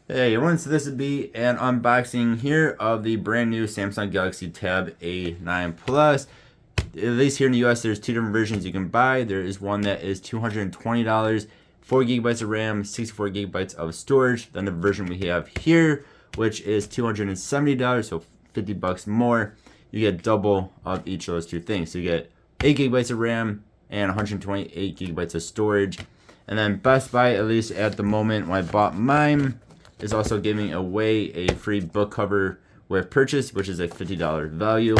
Hey everyone, so this would be an unboxing here of the brand new Samsung Galaxy Tab A9 Plus. At least here in the US, there's two different versions you can buy. There is one that is $220, 4 gigabytes of RAM, 64 gigabytes of storage. Then the version we have here, which is $270, so 50 bucks more. You get double of each of those two things. So you get 8 gigabytes of RAM and 128 gigabytes of storage. And then Best Buy, at least at the moment when I bought mine, is also giving away a free book cover with purchase, which is a $50 value.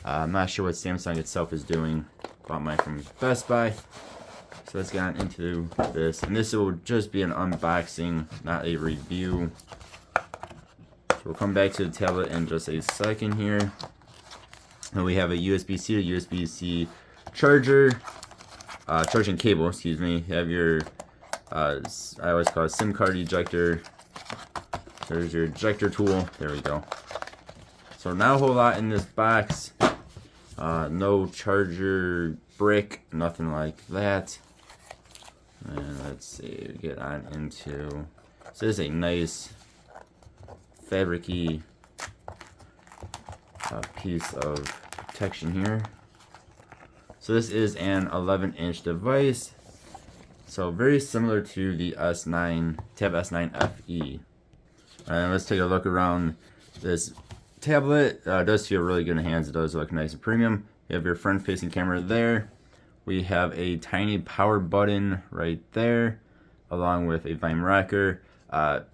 I'm not sure what Samsung itself is doing. Bought mine from Best Buy. So let's get into this. And this will just be an unboxing, not a review. So we'll come back to the tablet in just a second here. And we have a USB-C to USB-C charger. Charging cable, excuse me. You have your, I always call it SIM card ejector. There's your ejector tool. There we go. So not a whole lot in this box. No charger brick, nothing like that. And let's see, get on into. So this is a nice fabricy piece of protection here. So this is an 11-inch device. So very similar to the S9 Tab S9 FE. And let's take a look around this tablet. It does feel really good in hands. It does look nice and premium. You have your front-facing camera there. We have a tiny power button right there, along with a Vime rocker.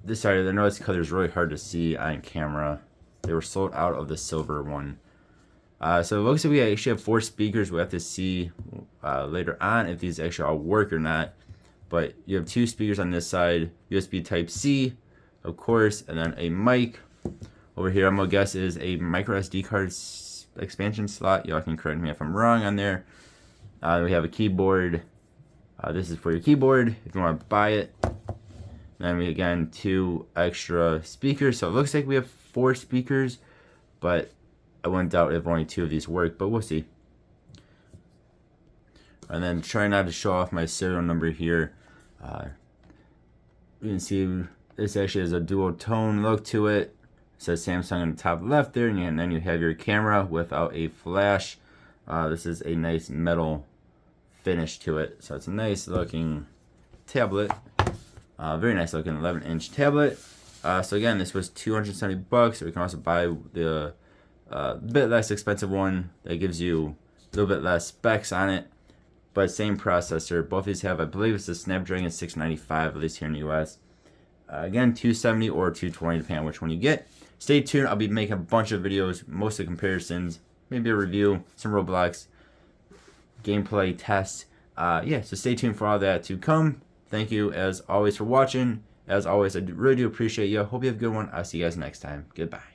This side, I know this color is really hard to see on camera. They were sold out of the silver one. So it looks like we actually have 4 speakers. We have to see later on if these actually all work or not. But you have 2 speakers on this side, USB Type-C, of course, and then a mic. Over here, I'm gonna guess is a micro SD card expansion slot. Y'all can correct me if I'm wrong on there. We have a keyboard. This is for your keyboard if you want to buy it. Then we again 2 extra speakers. So it looks like we have 4 speakers, but I wouldn't doubt if only 2 of these work, but we'll see. And then try not to show off my serial number here. You can see this actually has a dual tone look to it. It says Samsung on the top left there, and then you have your camera without a flash. This is a nice metal finish to it, so it's a nice looking tablet. Very nice looking 11-inch tablet. So again, this was 270 bucks. Or you can also buy the bit less expensive one that gives you a little bit less specs on it, but same processor. Both of these have, I believe it's the Snapdragon 695, at least here in the US. Again, 270 or 220, depending on which one you get. Stay tuned. I'll be making a bunch of videos, mostly comparisons, maybe a review, some Roblox gameplay tests. Yeah, so stay tuned for all that to come. Thank you, as always, for watching. As always, I really do appreciate you. Hope you have a good one. I'll see you guys next time. Goodbye.